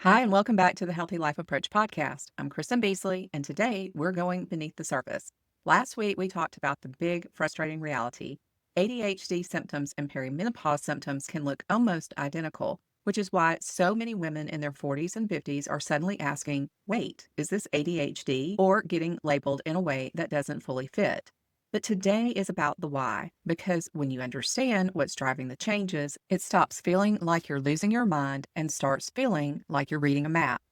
Hi, and welcome back to the Healthy Life Approach podcast. I'm Kristen Beasley, and today we're going beneath the surface. Last week, we talked about the big, frustrating reality. ADHD symptoms and perimenopause symptoms can look almost identical, which is why so many women in their 40s and 50s are suddenly asking, wait, is this ADHD? Or getting labeled in a way that doesn't fully fit. But today is about the why, because when you understand what's driving the changes, it stops feeling like you're losing your mind and starts feeling like you're reading a map.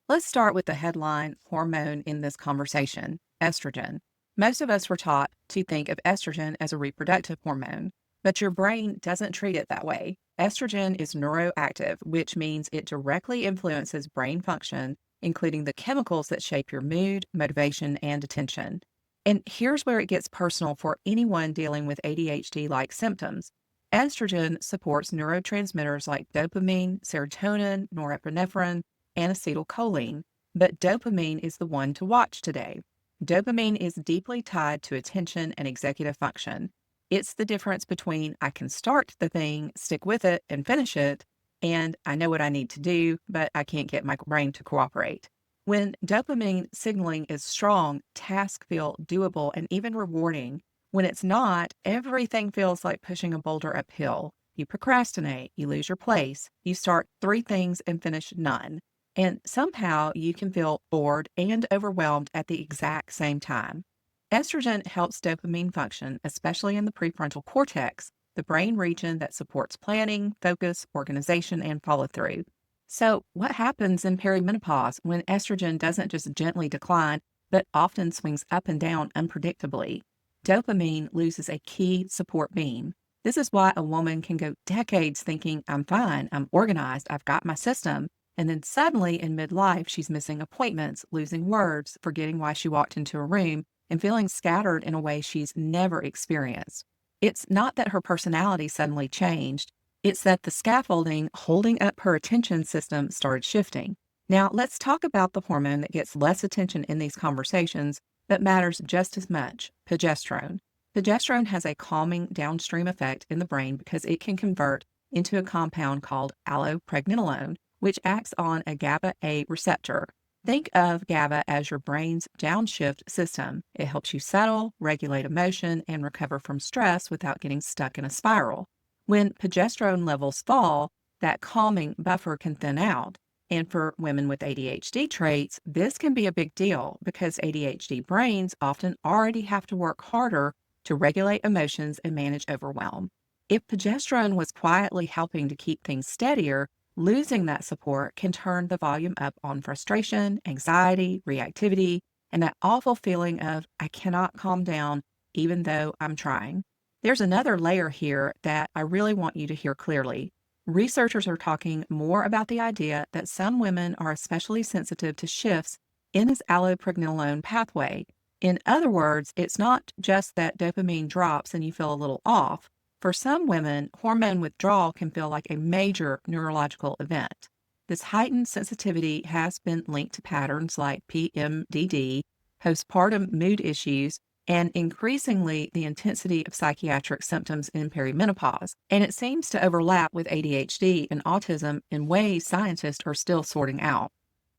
Let's start with the headline hormone in this conversation, estrogen. Most of us were taught to think of estrogen as a reproductive hormone, but your brain doesn't treat it that way. Estrogen is neuroactive, which means it directly influences brain function, including the chemicals that shape your mood, motivation, and attention. And here's where it gets personal for anyone dealing with ADHD-like symptoms. Estrogen supports neurotransmitters like dopamine, serotonin, norepinephrine, and acetylcholine. But dopamine is the one to watch today. Dopamine is deeply tied to attention and executive function. It's the difference between I can start the thing, stick with it, and finish it, and I know what I need to do, but I can't get my brain to cooperate. When dopamine signaling is strong, tasks feel doable and even rewarding. When it's not, everything feels like pushing a boulder uphill. You procrastinate, you lose your place, you start three things and finish none. And somehow you can feel bored and overwhelmed at the exact same time. Estrogen helps dopamine function, especially in the prefrontal cortex, the brain region that supports planning, focus, organization, and follow through. So, what happens in perimenopause when estrogen doesn't just gently decline, but often swings up and down unpredictably? Dopamine loses a key support beam. This is why a woman can go decades thinking, I'm fine, I'm organized, I've got my system. And then suddenly in midlife, she's missing appointments, losing words, forgetting why she walked into a room, and feeling scattered in a way she's never experienced. It's not that her personality suddenly changed. It's that the scaffolding holding up her attention system started shifting. Now, let's talk about the hormone that gets less attention in these conversations, but matters just as much, progesterone. Progesterone has a calming downstream effect in the brain because it can convert into a compound called allopregnanolone, which acts on a GABA A receptor. Think of GABA as your brain's downshift system. It helps you settle, regulate emotion, and recover from stress without getting stuck in a spiral. When progesterone levels fall, that calming buffer can thin out. And for women with ADHD traits, this can be a big deal because ADHD brains often already have to work harder to regulate emotions and manage overwhelm. If progesterone was quietly helping to keep things steadier, losing that support can turn the volume up on frustration, anxiety, reactivity, and that awful feeling of, I cannot calm down even though I'm trying. There's another layer here that I really want you to hear clearly. Researchers are talking more about the idea that some women are especially sensitive to shifts in this allopregnanolone pathway. In other words, it's not just that dopamine drops and you feel a little off. For some women, hormone withdrawal can feel like a major neurological event. This heightened sensitivity has been linked to patterns like PMDD, postpartum mood issues, and increasingly the intensity of psychiatric symptoms in perimenopause. And it seems to overlap with ADHD and autism in ways scientists are still sorting out.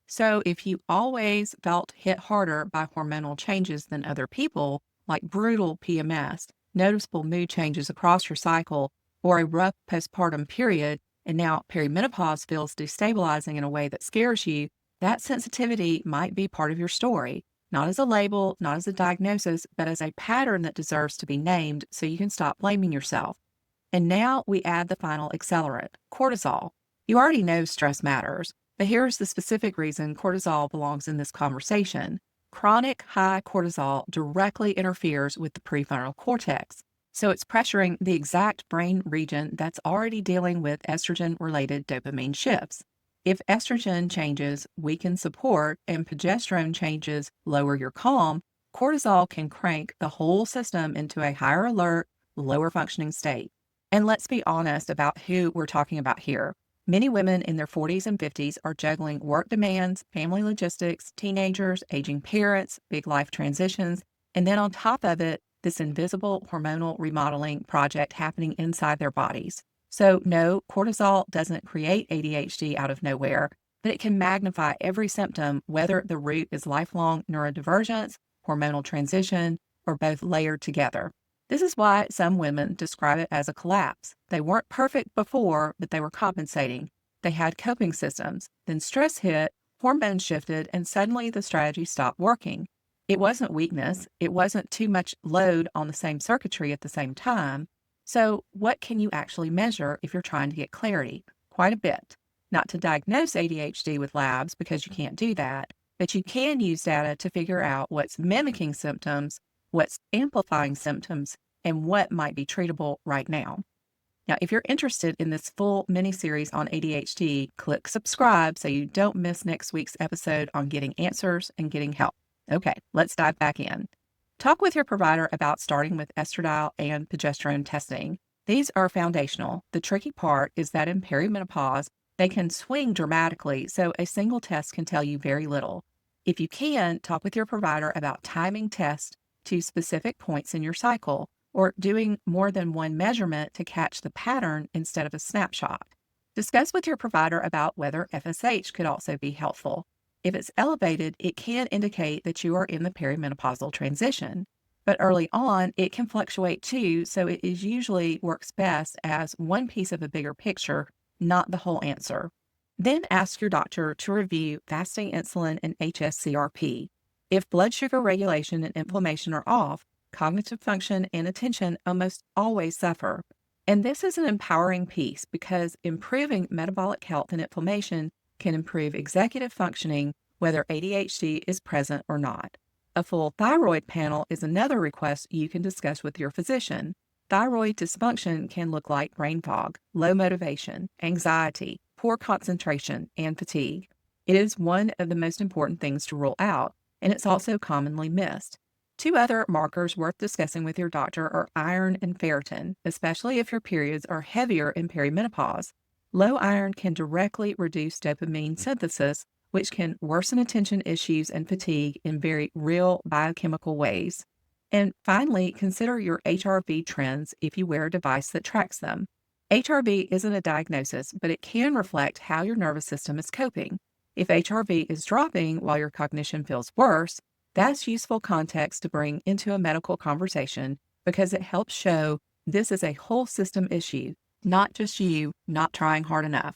So if you always felt hit harder by hormonal changes than other people, like brutal PMS, noticeable mood changes across your cycle, or a rough postpartum period, and now perimenopause feels destabilizing in a way that scares you, that sensitivity might be part of your story. Not as a label, not as a diagnosis, but as a pattern that deserves to be named so you can stop blaming yourself. And now we add the final accelerant, cortisol. You already know stress matters, but here's the specific reason cortisol belongs in this conversation. Chronic high cortisol directly interferes with the prefrontal cortex. So it's pressuring the exact brain region that's already dealing with estrogen-related dopamine shifts. If estrogen changes weaken support and progesterone changes lower your calm, cortisol can crank the whole system into a higher alert, lower functioning state. And let's be honest about who we're talking about here. Many women in their 40s and 50s are juggling work demands, family logistics, teenagers, aging parents, big life transitions, and then on top of it, this invisible hormonal remodeling project happening inside their bodies. So no, cortisol doesn't create ADHD out of nowhere. but it can magnify every symptom, whether the root is lifelong neurodivergence, hormonal transition, or both layered together. This is why some women describe it as a collapse. They weren't perfect before, but they were compensating. They had coping systems. Then stress hit, hormones shifted, and suddenly the strategy stopped working. It wasn't weakness. It wasn't too much load on the same circuitry at the same time. So what can you actually measure if you're trying to get clarity? Quite a bit. Not to diagnose ADHD with labs because you can't do that, but you can use data to figure out what's mimicking symptoms, what's amplifying symptoms, and what might be treatable right now. Now, if you're interested in this full mini-series on ADHD, click subscribe so you don't miss next week's episode on getting answers and getting help. Okay, let's dive back in. Talk with your provider about starting with estradiol and progesterone testing. These are foundational. The tricky part is that in perimenopause, they can swing dramatically, so a single test can tell you very little. If you can, talk with your provider about timing tests to specific points in your cycle, or doing more than one measurement to catch the pattern instead of a snapshot. Discuss with your provider about whether FSH could also be helpful. If it's elevated, it can indicate that you are in the perimenopausal transition. But early on, it can fluctuate too, so it usually works best as one piece of a bigger picture, not the whole answer. Then ask your doctor to review fasting insulin and hs-CRP. If blood sugar regulation and inflammation are off, cognitive function and attention almost always suffer. And this is an empowering piece because improving metabolic health and inflammation can improve executive functioning, whether ADHD is present or not. A full thyroid panel is another request you can discuss with your physician. Thyroid dysfunction can look like brain fog, low motivation, anxiety, poor concentration, and fatigue. It is one of the most important things to rule out, and it's also commonly missed. Two other markers worth discussing with your doctor are iron and ferritin, especially if your periods are heavier in perimenopause. Low iron can directly reduce dopamine synthesis, which can worsen attention issues and fatigue in very real biochemical ways. And finally, consider your HRV trends if you wear a device that tracks them. HRV isn't a diagnosis, but it can reflect how your nervous system is coping. If HRV is dropping while your cognition feels worse, that's useful context to bring into a medical conversation because it helps show this is a whole system issue, not just you not trying hard enough.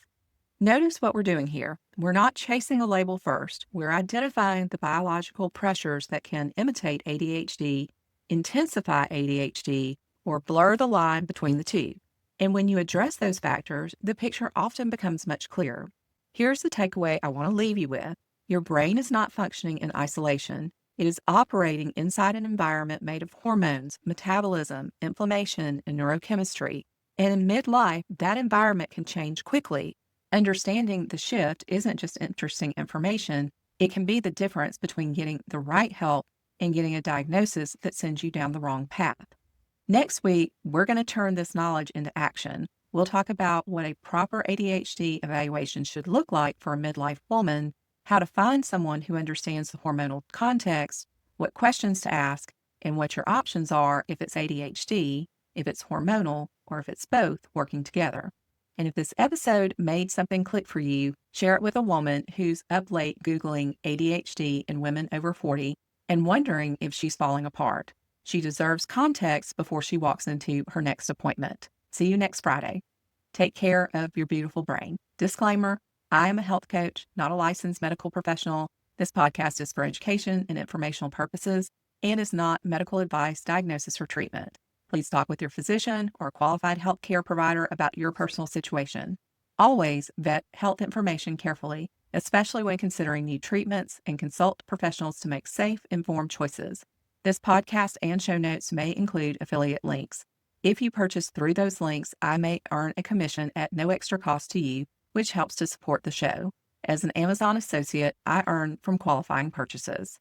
Notice what we're doing here. We're not chasing a label first. We're identifying the biological pressures that can imitate ADHD, intensify ADHD, or blur the line between the two. And when you address those factors, the picture often becomes much clearer. Here's the takeaway I want to leave you with. Your brain is not functioning in isolation. It is operating inside an environment made of hormones, metabolism, inflammation, and neurochemistry. And in midlife, that environment can change quickly. Understanding the shift isn't just interesting information. It can be the difference between getting the right help and getting a diagnosis that sends you down the wrong path. Next week, we're going to turn this knowledge into action. We'll talk about what a proper ADHD evaluation should look like for a midlife woman, how to find someone who understands the hormonal context, what questions to ask, and what your options are if it's ADHD, if it's hormonal, or if it's both working together. And if this episode made something click for you, share it with a woman who's up late Googling ADHD in women over 40 and wondering if she's falling apart. She deserves context before she walks into her next appointment. See you next Friday. Take care of your beautiful brain. Disclaimer, I am a health coach, not a licensed medical professional. This podcast is for education and informational purposes and is not medical advice, diagnosis, or treatment. Please talk with your physician or a qualified healthcare provider about your personal situation. Always vet health information carefully, especially when considering new treatments, and consult professionals to make safe, informed choices. This podcast and show notes may include affiliate links. If you purchase through those links, I may earn a commission at no extra cost to you, which helps to support the show. As an Amazon associate, I earn from qualifying purchases.